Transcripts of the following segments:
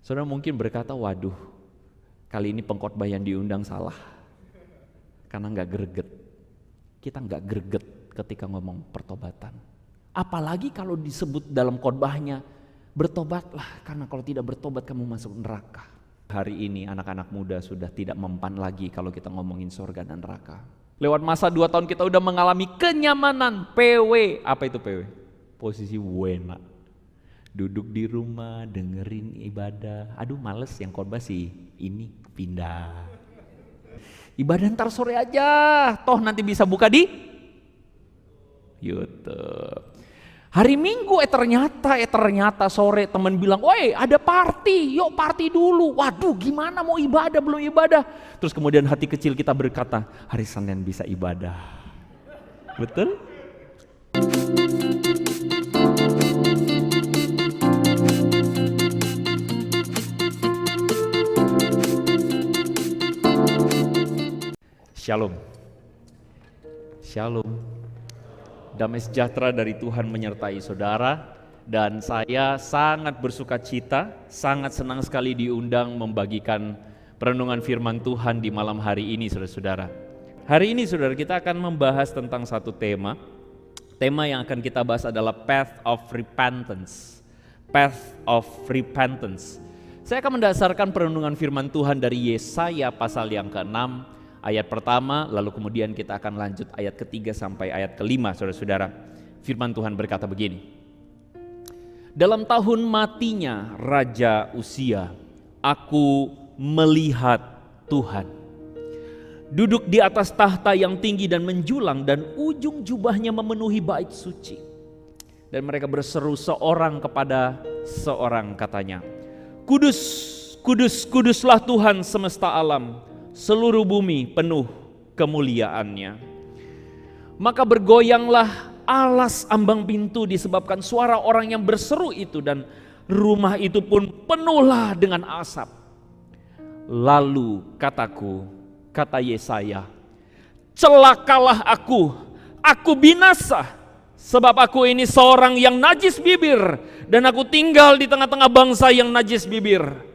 Saudara mungkin berkata, waduh, kali ini pengkhotbah yang diundang salah. Karena gak greget. Kita gak greget ketika ngomong pertobatan. Apalagi kalau disebut dalam khotbahnya, bertobatlah karena kalau tidak bertobat kamu masuk neraka. Hari ini anak-anak muda sudah tidak mempan lagi kalau kita ngomongin surga dan neraka. Lewat masa 2 tahun kita udah mengalami kenyamanan PW. Apa itu PW? Posisi wena. Duduk di rumah, dengerin ibadah. Aduh males yang khotbah sih, ini pindah. Ibadah ntar sore aja, toh nanti bisa buka di YouTube. Hari Minggu ternyata sore teman bilang, woi ada party, yuk party dulu. Waduh gimana mau ibadah, belum ibadah. Terus kemudian hati kecil kita berkata, hari Senin bisa ibadah. Betul? Shalom. Shalom. Damai sejahtera dari Tuhan menyertai saudara. Dan saya sangat bersuka cita, sangat senang sekali diundang membagikan perenungan firman Tuhan di malam hari ini saudara-saudara. Hari ini saudara kita akan membahas tentang satu tema. Tema yang akan kita bahas adalah Path of Repentance. Path of Repentance. Saya akan mendasarkan perenungan firman Tuhan dari Yesaya pasal yang ke-6. Ayat pertama, lalu kemudian kita akan lanjut ayat ketiga sampai ayat kelima, saudara-saudara. Firman Tuhan berkata begini. Dalam tahun matinya Raja Uzia, aku melihat Tuhan. Duduk di atas tahta yang tinggi dan menjulang dan ujung jubahnya memenuhi bait suci. Dan mereka berseru seorang kepada seorang katanya, Kudus, kudus, kuduslah Tuhan semesta alam. Seluruh bumi penuh kemuliaannya. Maka bergoyanglah alas ambang pintu disebabkan suara orang yang berseru itu, dan rumah itu pun penuhlah dengan asap. Lalu kata Yesaya, celakalah aku binasa, sebab aku ini seorang yang najis bibir, dan aku tinggal di tengah-tengah bangsa yang najis bibir.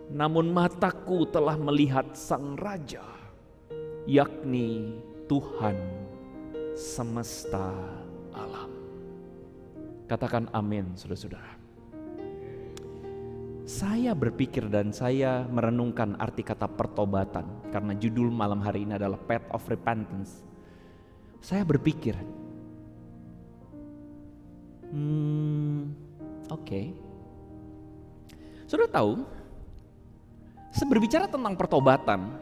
Namun mataku telah melihat Sang Raja, yakni Tuhan semesta alam. Katakan amin, saudara-saudara. Saya berpikir dan saya merenungkan arti kata pertobatan, karena judul malam hari ini adalah Path of Repentance. Saya berpikir, oke. Saudara tahu, berbicara tentang pertobatan,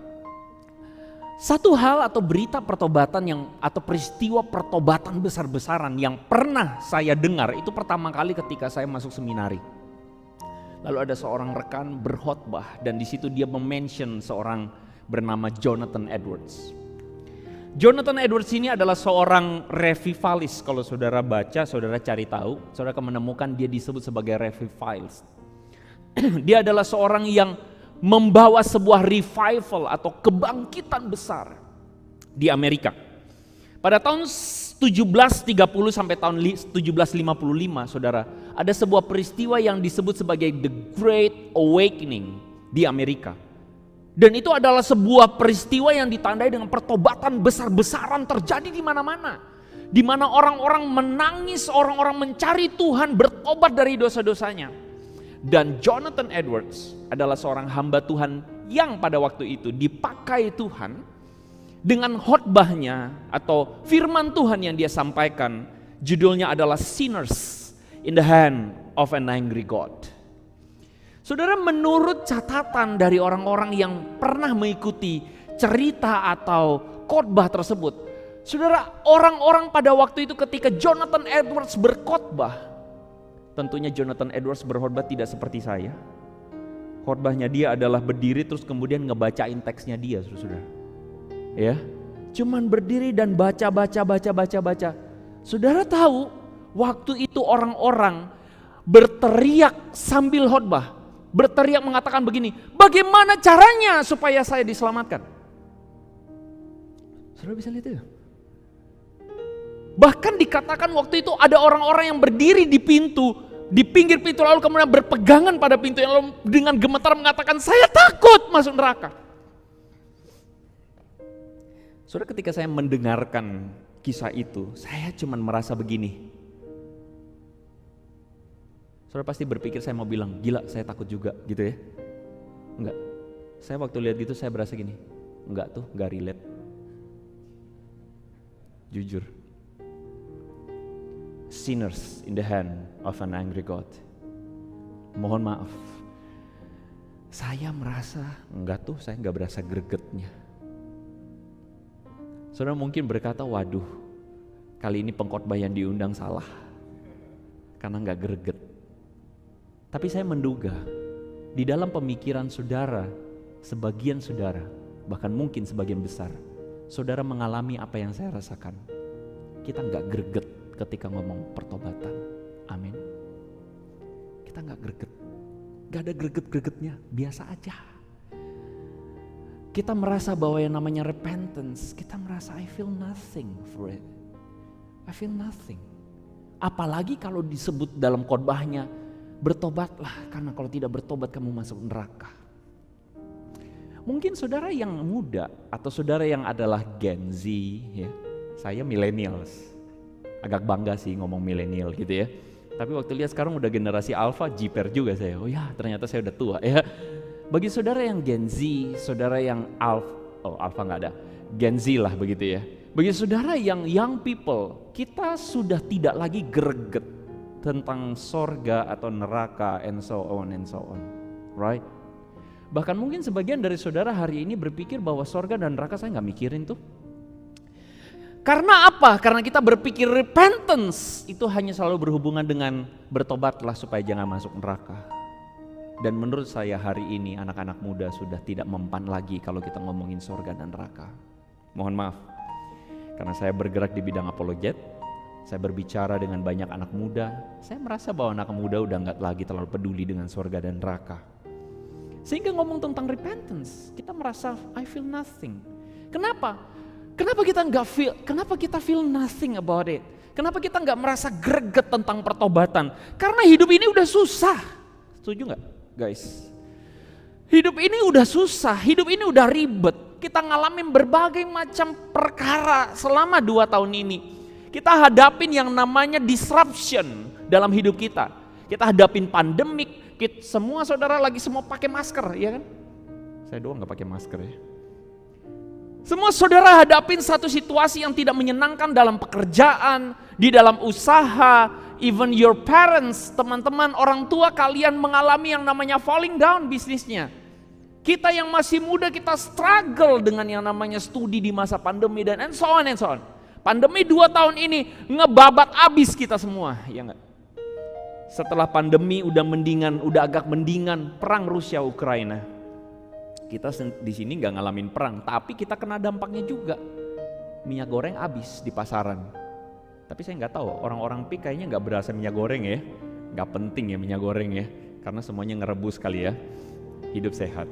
satu hal atau berita pertobatan atau peristiwa pertobatan besar-besaran yang pernah saya dengar itu pertama kali ketika saya masuk seminari. Lalu ada seorang rekan berkhotbah dan di situ dia mention seorang bernama Jonathan Edwards. Jonathan Edwards ini adalah seorang revivalis. Kalau saudara baca, saudara cari tahu, saudara akan menemukan dia disebut sebagai revivalis. Dia adalah seorang yang membawa sebuah revival atau kebangkitan besar di Amerika. Pada tahun 1730 sampai tahun 1755, saudara, ada sebuah peristiwa yang disebut sebagai The Great Awakening di Amerika. Dan itu adalah sebuah peristiwa yang ditandai dengan pertobatan besar-besaran terjadi di mana-mana. Di mana orang-orang menangis, orang-orang mencari Tuhan, bertobat dari dosa-dosanya. Dan Jonathan Edwards adalah seorang hamba Tuhan yang pada waktu itu dipakai Tuhan dengan khotbahnya atau firman Tuhan yang dia sampaikan. Judulnya adalah Sinners in the Hand of an Angry God. Saudara, menurut catatan dari orang-orang yang pernah mengikuti cerita atau khotbah tersebut, saudara, orang-orang pada waktu itu ketika Jonathan Edwards berkhotbah, tentunya Jonathan Edwards berkhotbah tidak seperti saya. Khotbahnya dia adalah berdiri terus kemudian ngebacain teksnya dia, saudara. Ya, cuman berdiri dan baca. Saudara tahu, waktu itu orang-orang berteriak sambil khotbah, berteriak mengatakan begini, bagaimana caranya supaya saya diselamatkan? Saudara bisa lihat itu? Bahkan dikatakan waktu itu ada orang-orang yang berdiri di pintu di pinggir pintu lalu kemudian berpegangan pada pintu yang lalu dengan gemetar mengatakan, saya takut masuk neraka. Saudara, ketika saya mendengarkan kisah itu, saya cuma merasa begini. Saudara pasti berpikir saya mau bilang, gila saya takut juga gitu ya. Enggak, saya waktu lihat gitu saya berasa gini, enggak tuh, enggak relate. Jujur, sinners in the hand of an angry God. Mohon maaf, saya merasa enggak tuh, saya enggak berasa gregetnya. Saudara mungkin berkata, waduh, kali ini pengkhotbah yang diundang salah karena enggak greget. Tapi saya menduga di dalam pemikiran saudara, sebagian saudara, bahkan mungkin sebagian besar, saudara mengalami apa yang saya rasakan. Kita enggak greget ketika ngomong pertobatan. Amin. Kita enggak greget. Enggak ada greget-gregetnya, biasa aja. Kita merasa bahwa yang namanya repentance, kita merasa I feel nothing for it. I feel nothing. Apalagi kalau disebut dalam khotbahnya, bertobatlah karena kalau tidak bertobat kamu masuk neraka. Mungkin saudara yang muda atau saudara yang adalah Gen Z, ya, saya millennials, agak bangga sih ngomong millennial gitu ya. Tapi waktu lihat sekarang udah generasi Alpha, jiper juga saya. Oh ya, ternyata saya udah tua ya. Bagi saudara yang Gen Z, saudara yang Alpha nggak ada, Gen Z lah begitu ya. Bagi saudara yang young people, kita sudah tidak lagi greget tentang sorga atau neraka and so on, right? Bahkan mungkin sebagian dari saudara hari ini berpikir bahwa sorga dan neraka saya nggak mikirin tuh. Karena apa? Karena kita berpikir repentance itu hanya selalu berhubungan dengan bertobatlah supaya jangan masuk neraka. Dan menurut saya hari ini anak-anak muda sudah tidak mempan lagi kalau kita ngomongin sorga dan neraka. Mohon maaf, karena saya bergerak di bidang apologet, saya berbicara dengan banyak anak muda, saya merasa bahwa anak muda udah nggak lagi terlalu peduli dengan sorga dan neraka. Sehingga ngomong tentang repentance, kita merasa I feel nothing. Kenapa? Kenapa kita feel nothing about it? Kenapa kita nggak merasa greget tentang pertobatan? Karena hidup ini udah susah. Setuju nggak, guys? Hidup ini udah susah, hidup ini udah ribet. Kita ngalamin berbagai macam perkara selama 2 tahun ini. Kita hadapin yang namanya disruption dalam hidup kita. Kita hadapin pandemik. Semua saudara lagi semua pakai masker, ya kan? Saya doang nggak pakai masker ya. Semua saudara hadapin satu situasi yang tidak menyenangkan dalam pekerjaan, di dalam usaha, even your parents, teman-teman, orang tua kalian mengalami yang namanya falling down bisnisnya. Kita yang masih muda kita struggle dengan yang namanya studi di masa pandemi dan and so on. Pandemi 2 tahun ini ngebabat abis kita semua, ya enggak? Setelah pandemi udah agak mendingan perang Rusia Ukraina. Kita di sini nggak ngalamin perang, tapi kita kena dampaknya juga. Minyak goreng habis di pasaran. Tapi saya nggak tahu, orang-orang PIK kayaknya nggak berasa minyak goreng ya. Nggak penting ya minyak goreng ya, karena semuanya ngerebus kali ya. Hidup sehat.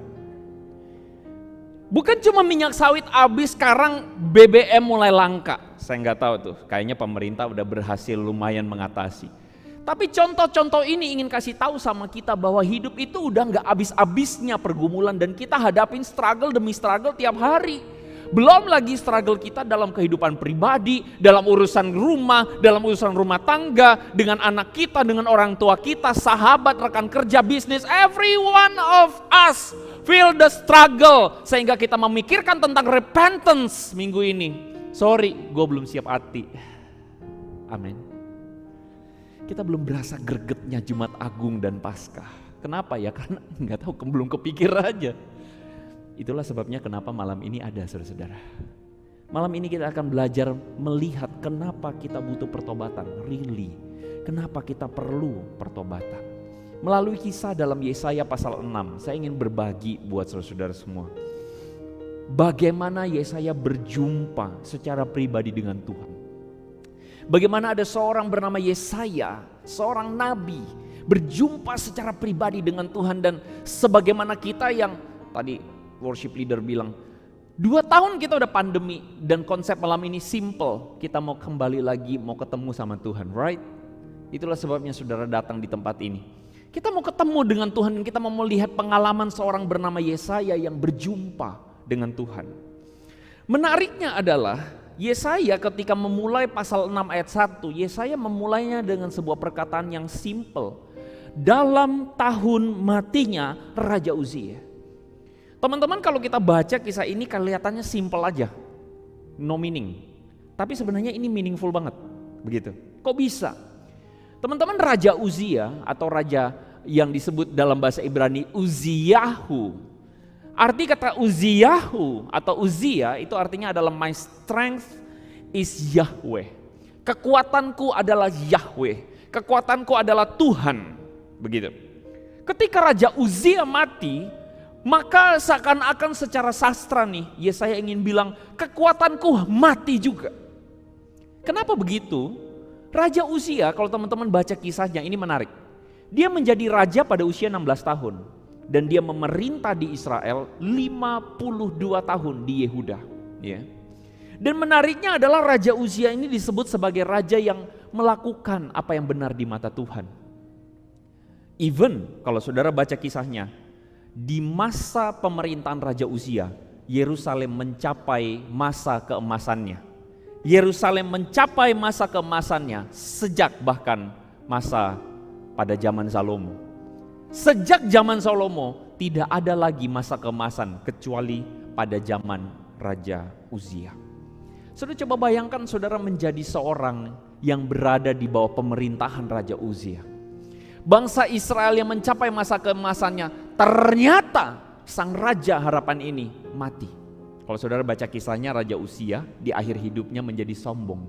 Bukan cuma minyak sawit habis, sekarang BBM mulai langka. Saya nggak tahu tuh, kayaknya pemerintah udah berhasil lumayan mengatasi. Tapi contoh-contoh ini ingin kasih tahu sama kita bahwa hidup itu udah nggak habis-habisnya pergumulan dan kita hadapin struggle demi struggle tiap hari. Belum lagi struggle kita dalam kehidupan pribadi, dalam urusan rumah, dalam urusan rumah tangga, dengan anak kita, dengan orang tua kita, sahabat, rekan kerja, bisnis, every one of us feel the struggle. Sehingga kita memikirkan tentang repentance minggu ini. Sorry, gue belum siap hati. Amin. Kita belum berasa gregetnya Jumat Agung dan Paskah. Kenapa ya? Karena nggak tahu, belum kepikir aja. Itulah sebabnya kenapa malam ini ada, saudara-saudara. Malam ini kita akan belajar melihat kenapa kita butuh pertobatan, really. Kenapa kita perlu pertobatan. Melalui kisah dalam Yesaya pasal 6, saya ingin berbagi buat saudara-saudara semua. Bagaimana Yesaya berjumpa secara pribadi dengan Tuhan. Bagaimana ada seorang bernama Yesaya, seorang nabi, berjumpa secara pribadi dengan Tuhan. Dan sebagaimana kita yang tadi worship leader bilang, 2 tahun kita udah pandemi dan konsep malam ini simple. Kita mau kembali lagi, mau ketemu sama Tuhan, right? Itulah sebabnya saudara datang di tempat ini. Kita mau ketemu dengan Tuhan, kita mau melihat pengalaman seorang bernama Yesaya yang berjumpa dengan Tuhan. Menariknya adalah Yesaya ketika memulai pasal 6 ayat 1, Yesaya memulainya dengan sebuah perkataan yang simple. Dalam tahun matinya Raja Uzia. Teman-teman, kalau kita baca kisah ini kelihatannya simple aja, no meaning. Tapi sebenarnya ini meaningful banget, begitu. Kok bisa? Teman-teman, Raja Uzia atau raja yang disebut dalam bahasa Ibrani Uziyahu. Arti kata Uziyahu atau Uzia itu artinya adalah my strength is Yahweh. Kekuatanku adalah Yahweh. Kekuatanku adalah Tuhan. Begitu. Ketika Raja Uzia mati, maka seakan-akan secara sastra nih, Yesaya ingin bilang kekuatanku mati juga. Kenapa begitu? Raja Uzia, kalau teman-teman baca kisahnya, ini menarik. Dia menjadi raja pada usia 16 tahun. Dan dia memerintah di Israel 52 tahun di Yehuda. Ya. Dan menariknya adalah Raja Uzia ini disebut sebagai raja yang melakukan apa yang benar di mata Tuhan. Even kalau saudara baca kisahnya, di masa pemerintahan Raja Uzia, Yerusalem mencapai masa keemasannya. Yerusalem mencapai masa keemasannya sejak bahkan masa pada zaman Salomo. Sejak zaman Salomo tidak ada lagi masa keemasan kecuali pada zaman Raja Uzia. Saudara coba bayangkan saudara menjadi seorang yang berada di bawah pemerintahan Raja Uzia. Bangsa Israel yang mencapai masa keemasannya, ternyata sang raja harapan ini mati. Kalau saudara baca kisahnya, Raja Uzia di akhir hidupnya menjadi sombong.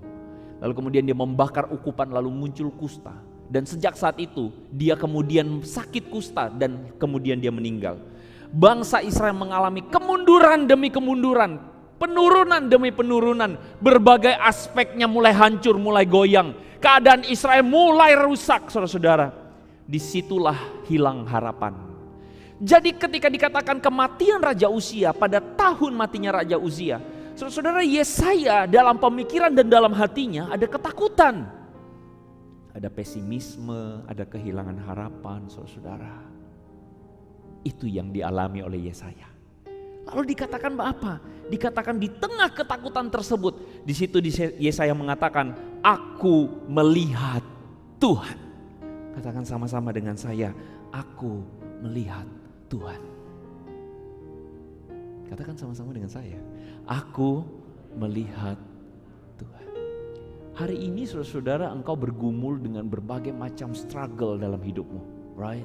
Lalu kemudian dia membakar ukupan, lalu muncul kusta. Dan sejak saat itu dia kemudian sakit kusta dan kemudian dia meninggal. Bangsa Israel mengalami kemunduran demi kemunduran, penurunan demi penurunan. Berbagai aspeknya mulai hancur, mulai goyang. Keadaan Israel mulai rusak, saudara-saudara. Disitulah hilang harapan. Jadi ketika dikatakan kematian Raja Uzia pada tahun matinya Raja Uzia, saudara-saudara, Yesaya dalam pemikiran dan dalam hatinya ada ketakutan. Ada pesimisme, ada kehilangan harapan, saudara-saudara. Itu yang dialami oleh Yesaya. Lalu dikatakan apa? Dikatakan di tengah ketakutan tersebut, di situ Yesaya mengatakan, aku melihat Tuhan. Katakan sama-sama dengan saya, aku melihat Tuhan. Katakan sama-sama dengan saya, aku melihat Tuhan. Hari ini saudara-saudara, engkau bergumul dengan berbagai macam struggle dalam hidupmu, right?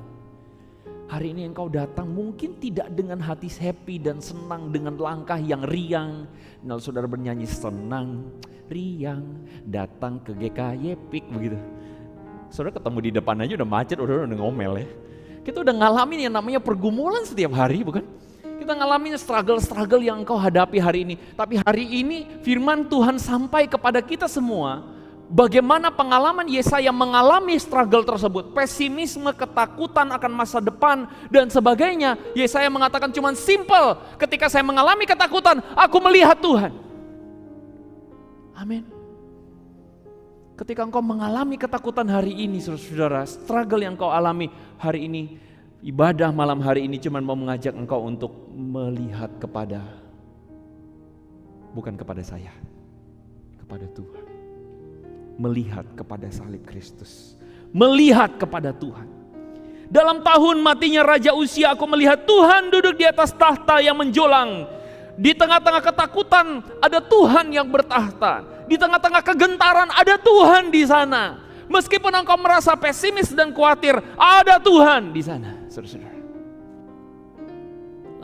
Hari ini engkau datang mungkin tidak dengan hati happy dan senang, dengan langkah yang riang. Nah, saudara bernyanyi senang, riang, datang ke GKY Pik begitu. Saudara ketemu di depan aja udah macet, udah ngomel ya. Kita udah ngalamin yang namanya pergumulan setiap hari, bukan? Kita ngalamin struggle-struggle yang engkau hadapi hari ini. Tapi hari ini firman Tuhan sampai kepada kita semua. Bagaimana pengalaman Yesaya mengalami struggle tersebut. Pesimisme, ketakutan akan masa depan dan sebagainya. Yesaya mengatakan cuman simple. Ketika saya mengalami ketakutan, aku melihat Tuhan. Amin. Ketika engkau mengalami ketakutan hari ini, saudara-saudara, struggle yang engkau alami hari ini, ibadah malam hari ini cuma mau mengajak engkau untuk melihat kepada, bukan kepada saya, kepada Tuhan. Melihat kepada salib Kristus, melihat kepada Tuhan. Dalam tahun matinya Raja Uzia, aku melihat Tuhan duduk di atas tahta yang menjulang. Di tengah-tengah ketakutan ada Tuhan yang bertahta. Di tengah-tengah kegentaran ada Tuhan di sana. Meskipun engkau merasa pesimis dan khawatir, ada Tuhan di sana, saudara-saudara.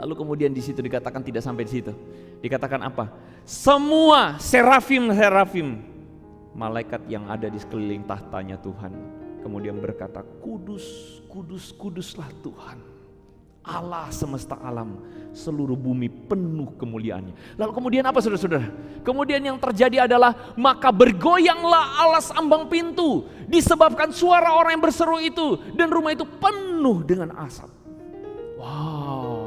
Lalu kemudian di situ dikatakan tidak sampai di situ. Dikatakan apa? Semua serafim, malaikat yang ada di sekeliling tahtanya Tuhan, kemudian berkata, kudus, kudus, kuduslah Tuhan, Allah semesta alam, seluruh bumi penuh kemuliaannya. Lalu kemudian apa saudara-saudara? Kemudian yang terjadi adalah maka bergoyanglah alas ambang pintu disebabkan suara orang yang berseru itu, dan rumah itu penuh dengan asap. Wow.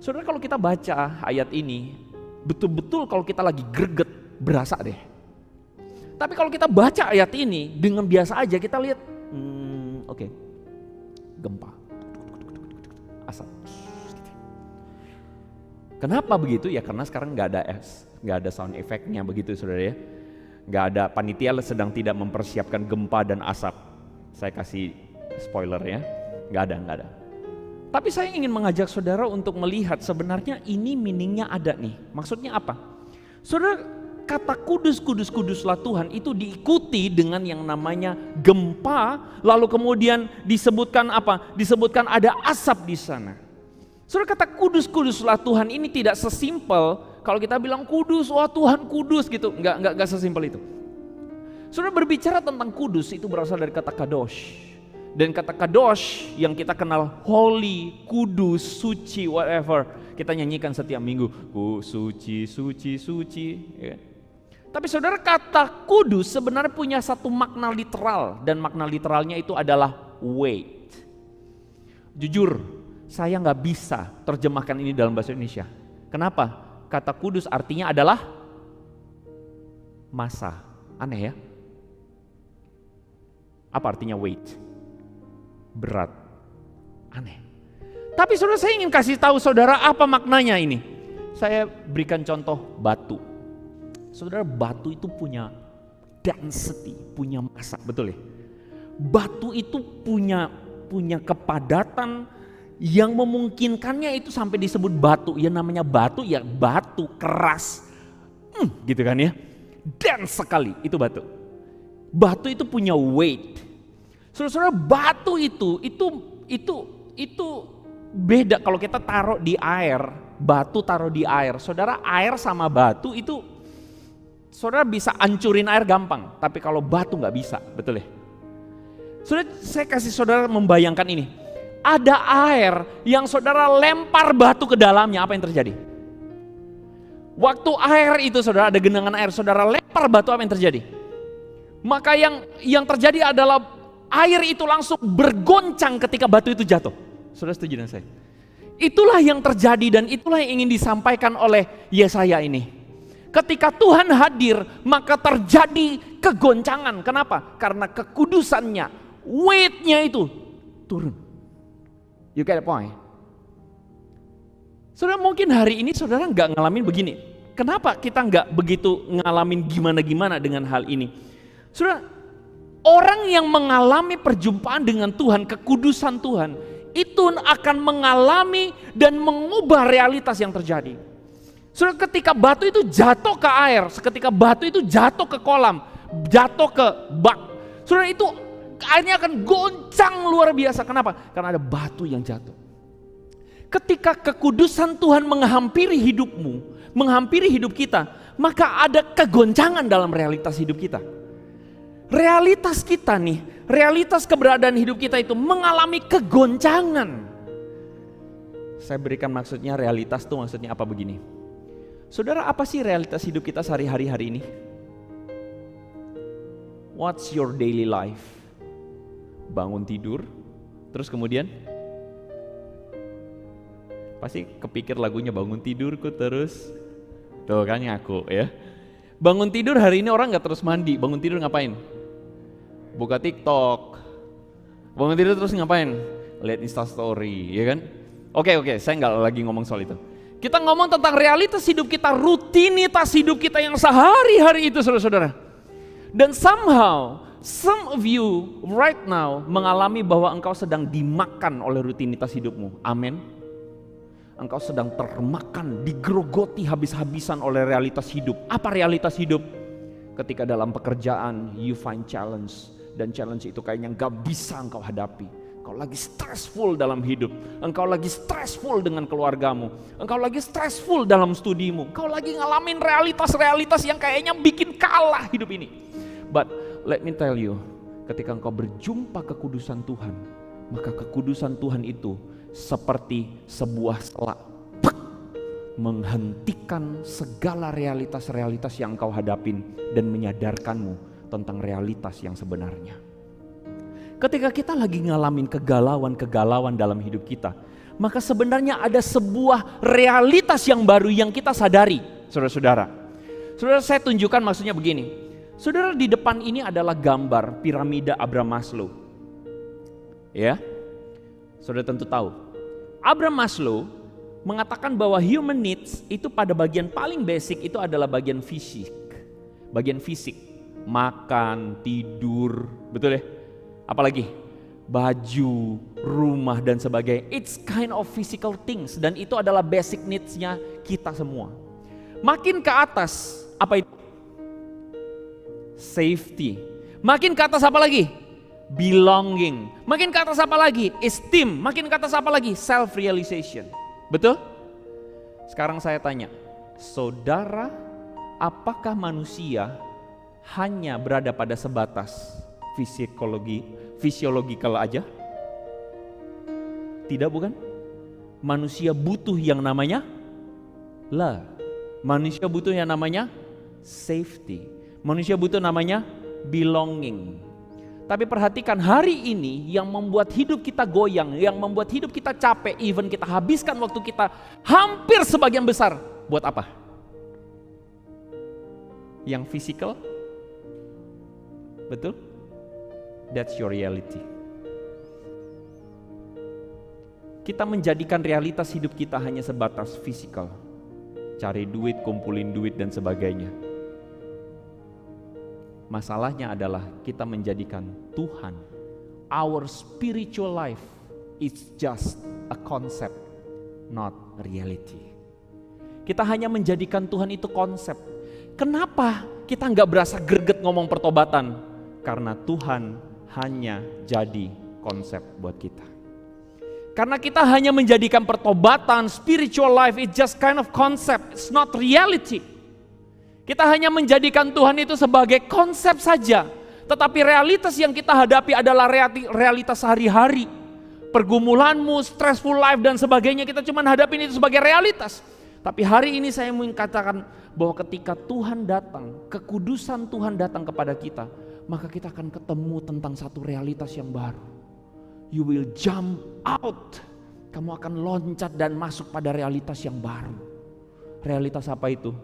Saudara, kalau kita baca ayat ini, betul-betul kalau kita lagi greget berasa deh. Tapi kalau kita baca ayat ini dengan biasa aja kita lihat, oke, gempa, asap. Kenapa begitu? Ya karena sekarang nggak ada sound effect-nya begitu, saudara ya. Nggak ada, panitia sedang tidak mempersiapkan gempa dan asap. Saya kasih spoiler ya, nggak ada. Tapi saya ingin mengajak saudara untuk melihat sebenarnya ini meaningnya ada nih. Maksudnya apa? Saudara, kata kuduslah Tuhan itu diikuti dengan yang namanya gempa, lalu kemudian disebutkan apa? Disebutkan ada asap di sana. Saudara, kata kuduslah Tuhan ini tidak sesimpel kalau kita bilang kudus, wah Tuhan kudus gitu. Enggak sesimpel itu. Saudara, berbicara tentang kudus itu berasal dari kata kadosh. Dan kata kadosh yang kita kenal holy, kudus, suci, whatever. Kita nyanyikan setiap minggu, suci, suci, suci. Ya. Tapi saudara, kata kudus sebenarnya punya satu makna literal. Dan makna literalnya itu adalah weight. Jujur, saya nggak bisa terjemahkan ini dalam bahasa Indonesia. Kenapa? Kata kudus artinya adalah massa. Aneh ya? Apa artinya weight? Berat. Aneh. Tapi saudara, saya ingin kasih tahu saudara apa maknanya ini. Saya berikan contoh batu. Saudara, batu itu punya density, punya massa, betul ya? Batu itu punya kepadatan yang memungkinkannya itu sampai disebut batu. Ya namanya batu, ya batu keras. Gitu kan ya. Dense sekali itu batu. Batu itu punya weight. Saudara-saudara, batu itu beda kalau kita taruh di air. Batu taruh di air. Saudara, air sama batu itu saudara bisa hancurin air gampang. Tapi kalau batu nggak bisa, betul ya? Saudara, saya kasih saudara membayangkan ini. Ada air yang saudara lempar batu ke dalamnya, apa yang terjadi? Waktu air itu saudara, ada genangan air, saudara lempar batu, apa yang terjadi? Maka yang terjadi adalah air itu langsung bergoncang ketika batu itu jatuh. Saudara setuju dengan saya? Itulah yang terjadi dan itulah yang ingin disampaikan oleh Yesaya ini. Ketika Tuhan hadir, maka terjadi kegoncangan. Kenapa? Karena kekudusannya, weight-nya itu turun. You get the point? Saudara, mungkin hari ini saudara nggak ngalamin begini. Kenapa kita nggak begitu ngalamin gimana-gimana dengan hal ini? Saudara, orang yang mengalami perjumpaan dengan Tuhan, kekudusan Tuhan, itu akan mengalami dan mengubah realitas yang terjadi. Saudara, ketika batu itu jatuh ke air, ketika batu itu jatuh ke kolam, jatuh ke bak, saudara, itu airnya akan goncang luar biasa. Kenapa? Karena ada batu yang jatuh. Ketika kekudusan Tuhan menghampiri hidupmu, menghampiri hidup kita, maka ada kegoncangan dalam realitas hidup kita. Realitas kita nih, realitas keberadaan hidup kita itu mengalami kegoncangan. Saya berikan maksudnya realitas tuh maksudnya apa begini. Saudara, apa sih realitas hidup kita sehari-hari hari ini? What's your daily life? Bangun tidur, terus kemudian pasti kepikir lagunya bangun tidurku terus. Tuh kan ngaku ya. Bangun tidur hari ini orang gak terus mandi, bangun tidur ngapain? Buka TikTok. Bangun tidur terus ngapain? Lihat Instastory, ya kan? Oke, saya gak lagi ngomong soal itu. Kita ngomong tentang realitas hidup kita, rutinitas hidup kita yang sehari-hari itu, saudara-saudara. Dan somehow, some of you right now mengalami bahwa engkau sedang dimakan oleh rutinitas hidupmu. Amin. Engkau sedang termakan, digerogoti habis-habisan oleh realitas hidup. Apa realitas hidup? Ketika dalam pekerjaan you find challenge, dan challenge itu kayaknya gak bisa engkau hadapi. Engkau lagi stressful dalam hidup, engkau lagi stressful dengan keluargamu, engkau lagi stressful dalam studimu, engkau lagi ngalamin realitas-realitas yang kayaknya bikin kalah hidup ini. But let me tell you, ketika engkau berjumpa kekudusan Tuhan, maka kekudusan Tuhan itu seperti sebuah selang menghentikan segala realitas-realitas yang engkau hadapin dan menyadarkanmu tentang realitas yang sebenarnya. Ketika kita lagi ngalamin kegalauan-kegalauan dalam hidup kita, maka sebenarnya ada sebuah realitas yang baru yang kita sadari, saudara-saudara. Saudara, saya tunjukkan maksudnya begini. Saudara, di depan ini adalah gambar piramida Abraham Maslow. Ya, saudara tentu tahu. Abraham Maslow mengatakan bahwa human needs itu pada bagian paling basic itu adalah bagian fisik. Bagian fisik, makan, tidur, betul ya? Apalagi? Baju, rumah dan sebagainya. It's kind of physical things dan itu adalah basic needs-nya kita semua. Makin ke atas, apa itu? Safety. Makin ke atas apa lagi? Belonging. Makin ke atas apa lagi? Esteem. Makin ke atas apa lagi? Self-realization. Betul? Sekarang saya tanya, saudara, apakah manusia hanya berada pada sebatas fisiologikal aja? Tidak, bukan? Manusia butuh yang namanya love. Manusia butuh yang namanya safety. Manusia butuh namanya belonging. Tapi perhatikan, hari ini yang membuat hidup kita goyang, yang membuat hidup kita capek, even kita habiskan waktu kita hampir sebagian besar, buat apa? Yang physical? Betul? That's your reality. Kita menjadikan realitas hidup kita hanya sebatas physical. Cari duit, kumpulin duit dan sebagainya. Masalahnya adalah kita menjadikan Tuhan, our spiritual life, it's just a concept, not reality. Kita hanya menjadikan Tuhan itu konsep. Kenapa kita nggak berasa greget ngomong pertobatan? Karena Tuhan hanya jadi konsep buat kita. Karena kita hanya menjadikan pertobatan, spiritual life, it's just kind of concept, it's not reality. Kita hanya menjadikan Tuhan itu sebagai konsep saja. Tetapi realitas yang kita hadapi adalah realitas sehari-hari. Pergumulanmu, stressful life dan sebagainya, kita cuma hadapin itu sebagai realitas. Tapi hari ini saya ingin katakan bahwa ketika Tuhan datang, kekudusan Tuhan datang kepada kita, maka kita akan ketemu tentang satu realitas yang baru. You will jump out. Kamu akan loncat dan masuk pada realitas yang baru. Realitas apa itu?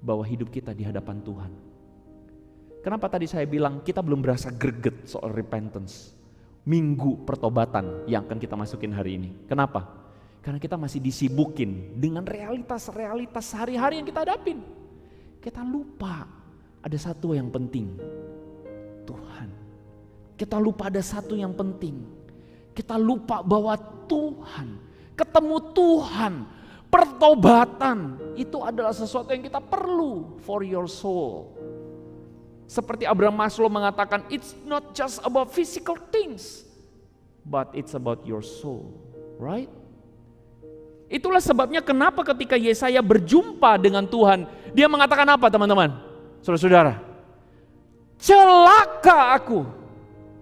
Bahwa hidup kita di hadapan Tuhan. Kenapa tadi saya bilang kita belum berasa greget soal repentance? Minggu pertobatan yang akan kita masukin hari ini. Kenapa? Karena kita masih disibukin dengan realitas-realitas sehari-hari yang kita hadapin. Kita lupa ada satu yang penting, Tuhan. Kita lupa ada satu yang penting. Kita lupa bahwa Tuhan, ketemu Tuhan, pertobatan itu adalah sesuatu yang kita perlu for your soul. Seperti Abraham Maslow mengatakan, it's not just about physical things, but it's about your soul, right? Itulah sebabnya kenapa ketika Yesaya berjumpa dengan Tuhan, dia mengatakan apa teman-teman? Saudara-saudara, celaka aku.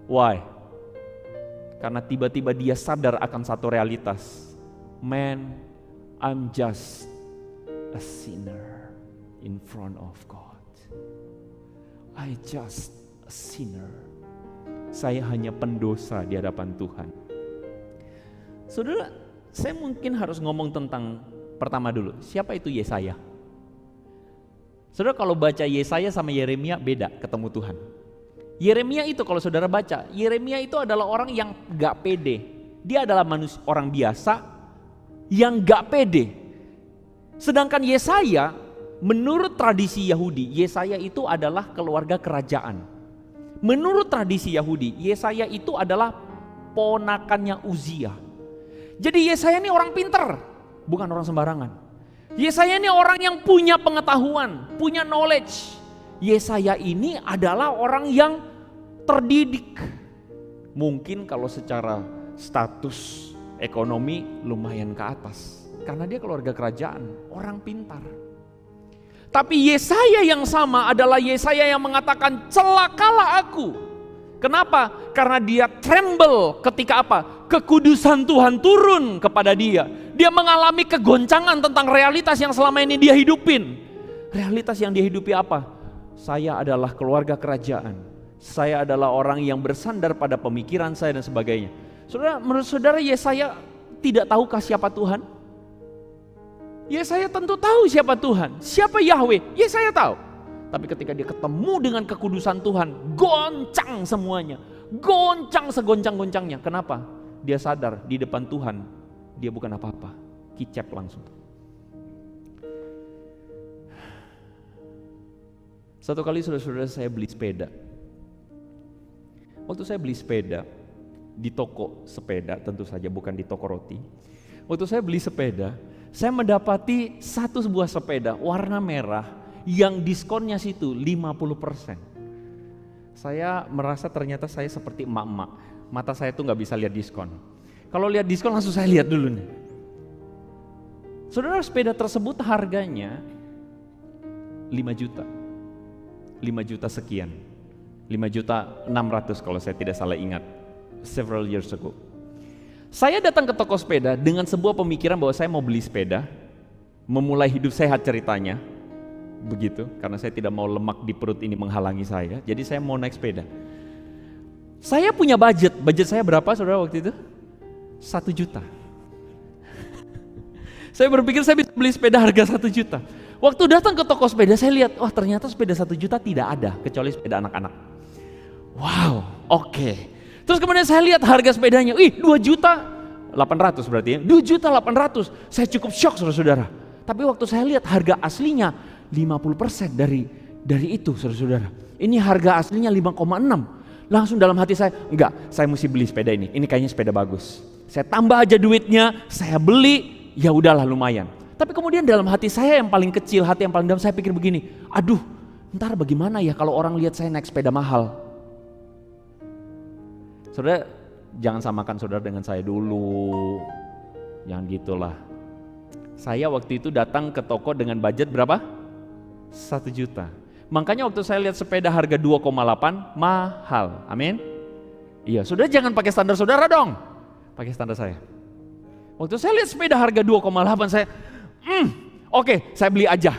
Why? Karena tiba-tiba dia sadar akan satu realitas. Man, I'm just a sinner in front of God. I just a sinner. Saya hanya pendosa di hadapan Tuhan. Saudara, saya mungkin harus ngomong tentang pertama dulu. Siapa itu Yesaya? Saudara, kalau baca Yesaya sama Yeremia beda ketemu Tuhan. Yeremia itu kalau saudara baca, Yeremia itu adalah orang yang gak pede. Dia adalah orang biasa yang gak pede. Sedangkan Yesaya, menurut tradisi Yahudi, Yesaya itu adalah keluarga kerajaan. Menurut tradisi Yahudi, Yesaya itu adalah ponakannya Uzia. Jadi Yesaya ini orang pinter, bukan orang sembarangan. Yesaya ini orang yang punya pengetahuan, punya knowledge. Yesaya ini adalah orang yang terdidik. Mungkin kalau secara status ekonomi lumayan ke atas. Karena dia keluarga kerajaan, orang pintar. Tapi Yesaya yang sama adalah Yesaya yang mengatakan celakalah aku. Kenapa? Karena dia tremble ketika apa? Kekudusan Tuhan turun kepada dia. Dia mengalami kegoncangan tentang realitas yang selama ini dia hidupin. Realitas yang dia hidupi apa? Saya adalah keluarga kerajaan. Saya adalah orang yang bersandar pada pemikiran saya dan sebagainya. Saudara, menurut saudara Yesaya tidak tahukah siapa Tuhan? Yesaya tentu tahu siapa Tuhan, siapa Yahweh, Yesaya tahu. Tapi ketika dia ketemu dengan kekudusan Tuhan, goncang semuanya. Goncang segoncang-goncangnya. Kenapa? Dia sadar di depan Tuhan, dia bukan apa-apa. Kicep langsung. Satu kali saudara-saudara saya beli sepeda. Waktu saya beli sepeda, di toko sepeda tentu saja, bukan di toko roti. Waktu saya beli sepeda, saya mendapati satu sebuah sepeda warna merah yang diskonnya situ 50%. Saya merasa ternyata saya seperti emak-emak. Mata saya tuh gak bisa lihat diskon. Kalau lihat diskon langsung saya lihat dulu nih. Saudara, sepeda tersebut harganya 5 juta. 5 juta sekian. 5.600.000 kalau saya tidak salah ingat. Several years ago. Saya datang ke toko sepeda dengan sebuah pemikiran bahwa saya mau beli sepeda. Memulai hidup sehat ceritanya. Begitu, karena saya tidak mau lemak di perut ini menghalangi saya. Jadi saya mau naik sepeda. Saya punya budget saya berapa saudara waktu itu? 1 juta. Saya berpikir saya bisa beli sepeda harga 1 juta. Waktu datang ke toko sepeda saya lihat, wah ternyata sepeda 1 juta tidak ada, kecuali sepeda anak-anak. Wow, oke. Terus kemudian saya lihat harga sepedanya, 2.800.000 berarti ya, 2.800.000. Saya cukup shock saudara-saudara. Tapi waktu saya lihat harga aslinya 50% dari itu saudara-saudara. Ini harga aslinya 5,6. Langsung dalam hati saya, enggak, saya mesti beli sepeda ini. Ini kayaknya sepeda bagus. Saya tambah aja duitnya, saya beli, ya udahlah lumayan. Tapi kemudian dalam hati saya yang paling kecil, hati yang paling dalam, saya pikir begini, aduh, ntar bagaimana ya kalau orang lihat saya naik sepeda mahal. Saudara, jangan samakan saudara dengan saya dulu. Jangan gitulah. Saya waktu itu datang ke toko dengan budget berapa? 1 juta. Makanya waktu saya lihat sepeda harga 2,8 mahal. Amin. Iya, saudara jangan pakai standar saudara dong. Pakai standar saya. Waktu saya lihat sepeda harga 2,8 saya oke, saya beli aja.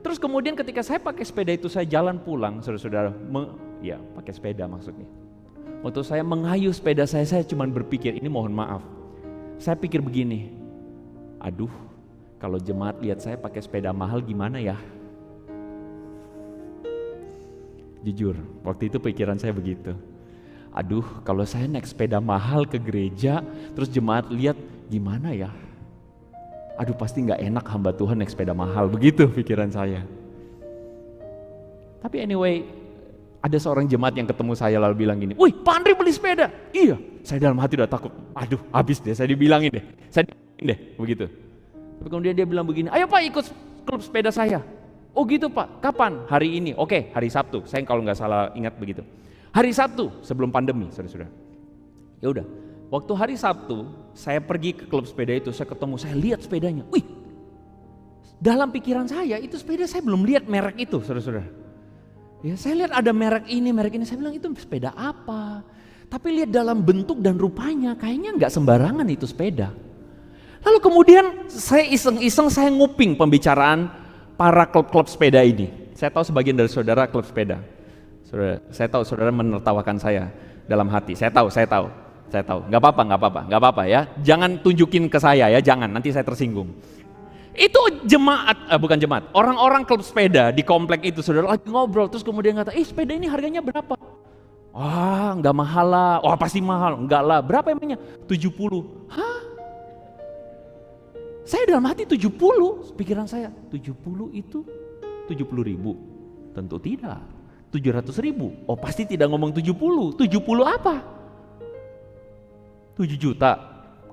Terus kemudian ketika saya pakai sepeda itu saya jalan pulang, saudara-saudara, pakai sepeda maksudnya. Waktu saya mengayuh sepeda saya cuma berpikir, ini mohon maaf. Saya pikir begini, aduh, kalau jemaat lihat saya pakai sepeda mahal gimana ya? Jujur, waktu itu pikiran saya begitu. Aduh, kalau saya naik sepeda mahal ke gereja, terus jemaat lihat gimana ya? Aduh, pasti gak enak hamba Tuhan naik sepeda mahal, begitu pikiran saya. Tapi anyway, ada seorang jemaat yang ketemu saya lalu bilang gini, "Wih, Pak Andri beli sepeda." Iya, saya dalam hati udah takut. Aduh, habis deh, saya dibilangin deh, begitu. Tapi kemudian dia bilang begini, "Ayo Pak ikut klub sepeda saya." Oh gitu Pak, kapan? Hari ini. Oke, hari Sabtu. Saya kalau nggak salah ingat begitu. Hari Sabtu sebelum pandemi, saudara-saudara. Ya udah, waktu hari Sabtu saya pergi ke klub sepeda itu, saya ketemu, saya lihat sepedanya. Wih, dalam pikiran saya itu sepeda saya belum lihat merek itu, saudara-saudara. Ya, saya lihat ada merek ini, saya bilang itu sepeda apa? Tapi lihat dalam bentuk dan rupanya, kayaknya nggak sembarangan itu sepeda. Lalu kemudian saya iseng-iseng saya nguping pembicaraan para klub-klub sepeda ini. Saya tahu sebagian dari saudara klub sepeda. Saya tahu saudara menertawakan saya dalam hati. Saya tahu. Gak apa-apa ya. Jangan tunjukin ke saya ya, jangan. Nanti saya tersinggung. Itu bukan jemaat. Orang-orang klub sepeda di komplek itu saudara lagi ngobrol. Terus kemudian kata, sepeda ini harganya berapa? Wah, nggak mahal lah. Wah, pasti mahal. Enggak lah. Berapa emangnya? 70. Hah? Saya dalam hati 70, pikiran saya 70 itu 70.000, tentu tidak, 700.000, oh pasti tidak ngomong 70 apa? 7 juta,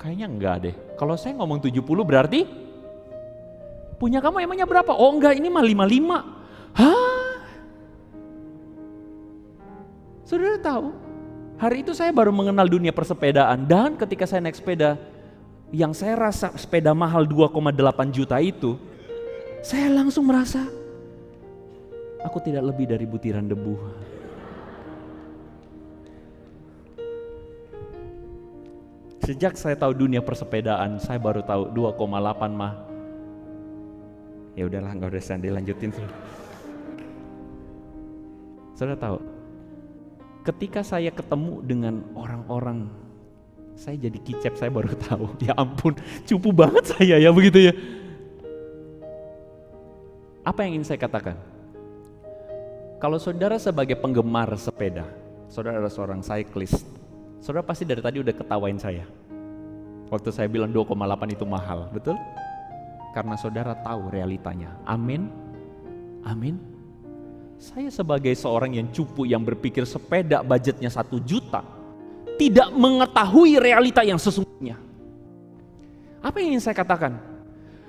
kayaknya enggak deh, kalau saya ngomong 70 berarti, punya kamu emangnya berapa? Oh enggak, ini mah 55, hah? Saudara tahu, hari itu saya baru mengenal dunia persepedaan dan ketika saya naik sepeda, yang saya rasa sepeda mahal 2,8 juta itu, saya langsung merasa aku tidak lebih dari butiran debu. Sejak saya tahu dunia persepedaan, saya baru tahu 2,8 mah. Ya udahlah, nggak usah dilanjutin. Saudara tahu, ketika saya ketemu dengan orang-orang, saya jadi kicep, saya baru tahu, ya ampun, cupu banget saya ya begitu ya. Apa yang ingin saya katakan? Kalau saudara sebagai penggemar sepeda, saudara adalah seorang cyclist, saudara pasti dari tadi udah ketawain saya. Waktu saya bilang 2,8 itu mahal, betul? Karena saudara tahu realitanya. Amin. Amin. Saya sebagai seorang yang cupu yang berpikir sepeda budgetnya 1 juta, tidak mengetahui realita yang sesungguhnya. Apa yang ingin saya katakan?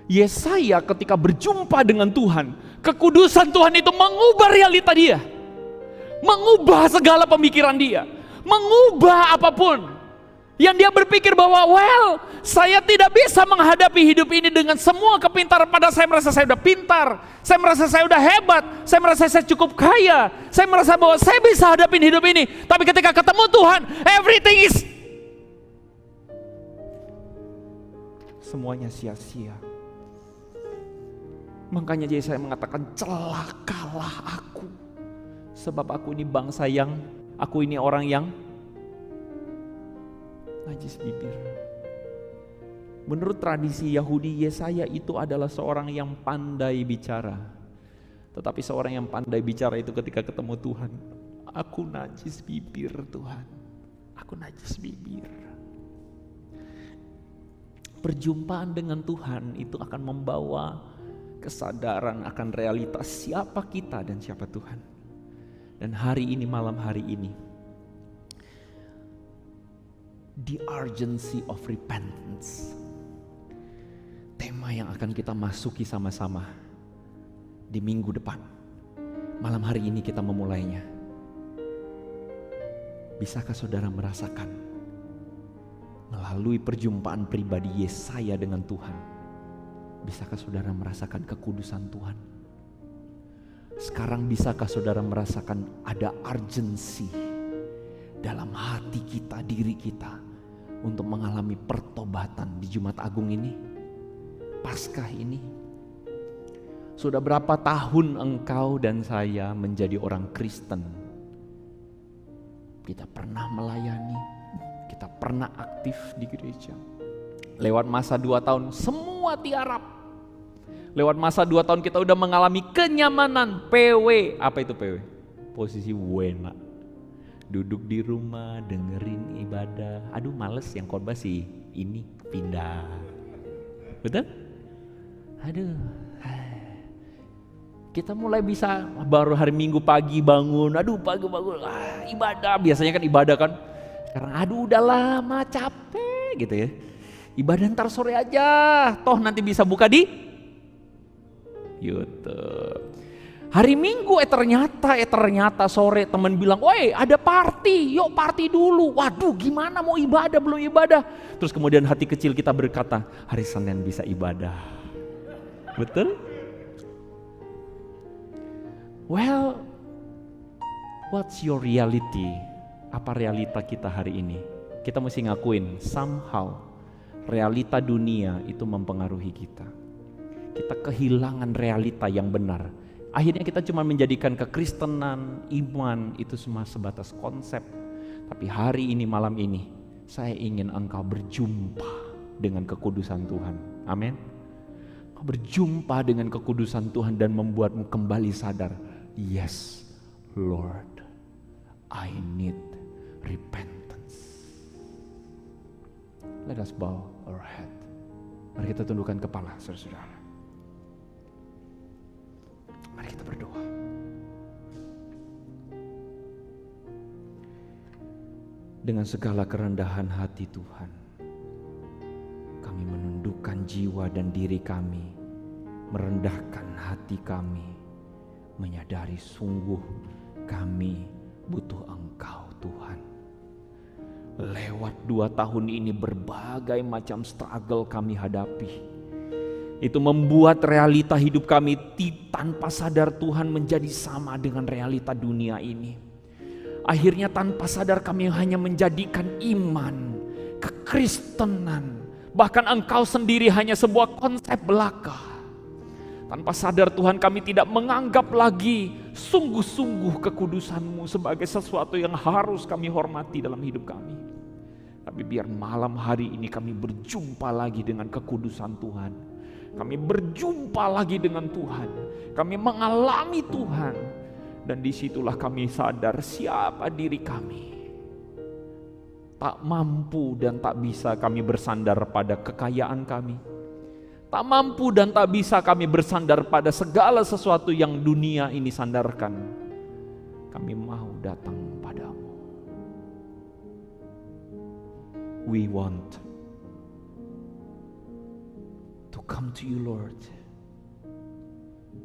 Yesaya ketika berjumpa dengan Tuhan, kekudusan Tuhan itu mengubah realita dia. Mengubah segala pemikiran dia. Mengubah apapun. Yang dia berpikir bahwa, saya tidak bisa menghadapi hidup ini dengan semua kepintaran. Padahal saya merasa saya udah pintar, saya merasa saya udah hebat, saya merasa saya cukup kaya, saya merasa bahwa saya bisa hadapin hidup ini. Tapi ketika ketemu Tuhan, everything is, semuanya sia-sia. Makanya Yesaya mengatakan, celakalah aku, sebab aku ini bangsa yang, aku ini orang yang najis bibir. Menurut tradisi Yahudi, Yesaya itu adalah seorang yang pandai bicara. Tetapi seorang yang pandai bicara itu ketika ketemu Tuhan, aku najis bibir Tuhan, aku najis bibir. Perjumpaan dengan Tuhan itu akan membawa kesadaran akan realitas siapa kita dan siapa Tuhan. Dan hari ini, malam hari ini, the urgency of repentance, tema yang akan kita masuki sama-sama di minggu depan. Malam hari ini kita memulainya. Bisakah saudara merasakan melalui perjumpaan pribadi Yesaya dengan Tuhan, bisakah saudara merasakan kekudusan Tuhan? Sekarang bisakah saudara merasakan ada urgensi dalam hati kita, diri kita, untuk mengalami pertobatan di Jumat Agung ini, Paskah ini? Sudah berapa tahun engkau dan saya menjadi orang Kristen? Kita pernah melayani, kita pernah aktif di gereja. Lewat masa 2 tahun semua tiarap. Lewat masa 2 tahun kita udah mengalami kenyamanan PW. Apa itu PW? Posisi wena. Duduk di rumah, dengerin ibadah. Aduh males, yang khotbah sih ini pindah. Betul? Aduh. Kita mulai bisa baru hari Minggu pagi bangun. Aduh pagi bangun, ibadah. Biasanya kan ibadah kan. Sekarang aduh udah lama capek gitu ya. Ibadah ntar sore aja. Toh nanti bisa buka di YouTube. Hari Minggu ternyata sore teman bilang, woi ada party, yuk party dulu. Waduh gimana mau ibadah, belum ibadah. Terus kemudian hati kecil kita berkata, hari Senin bisa ibadah. Betul? Well, what's your reality? Apa realita kita hari ini? Kita mesti ngakuin, somehow realita dunia itu mempengaruhi kita. Kita kehilangan realita yang benar. Akhirnya kita cuma menjadikan kekristenan, iman itu semua sebatas konsep. Tapi hari ini, malam ini, saya ingin engkau berjumpa dengan kekudusan Tuhan. Amin. Engkau berjumpa dengan kekudusan Tuhan dan membuatmu kembali sadar, yes Lord, I need repentance. Let us bow our head. Mari kita tundukkan kepala, saudara-saudara. Mari kita berdoa. Dengan segala kerendahan hati Tuhan, kami menundukkan jiwa dan diri kami, merendahkan hati kami, menyadari sungguh kami butuh Engkau Tuhan. Lewat 2 tahun ini berbagai macam struggle kami hadapi. Itu membuat realita hidup kami tanpa sadar Tuhan menjadi sama dengan realita dunia ini. Akhirnya tanpa sadar kami hanya menjadikan iman, kekristenan, bahkan Engkau sendiri hanya sebuah konsep belaka. Tanpa sadar Tuhan kami tidak menganggap lagi sungguh-sungguh kekudusan-Mu sebagai sesuatu yang harus kami hormati dalam hidup kami. Tapi biar malam hari ini kami berjumpa lagi dengan kekudusan Tuhan. Kami berjumpa lagi dengan Tuhan. Kami mengalami Tuhan. Dan disitulah kami sadar siapa diri kami. Tak mampu dan tak bisa kami bersandar pada kekayaan kami. Tak mampu dan tak bisa kami bersandar pada segala sesuatu yang dunia ini sandarkan. Kami mau datang padamu. We want to come to you, Lord.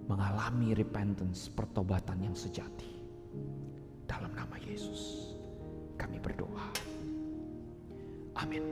Mengalami repentance, pertobatan yang sejati. Dalam nama Yesus kami berdoa. Amin.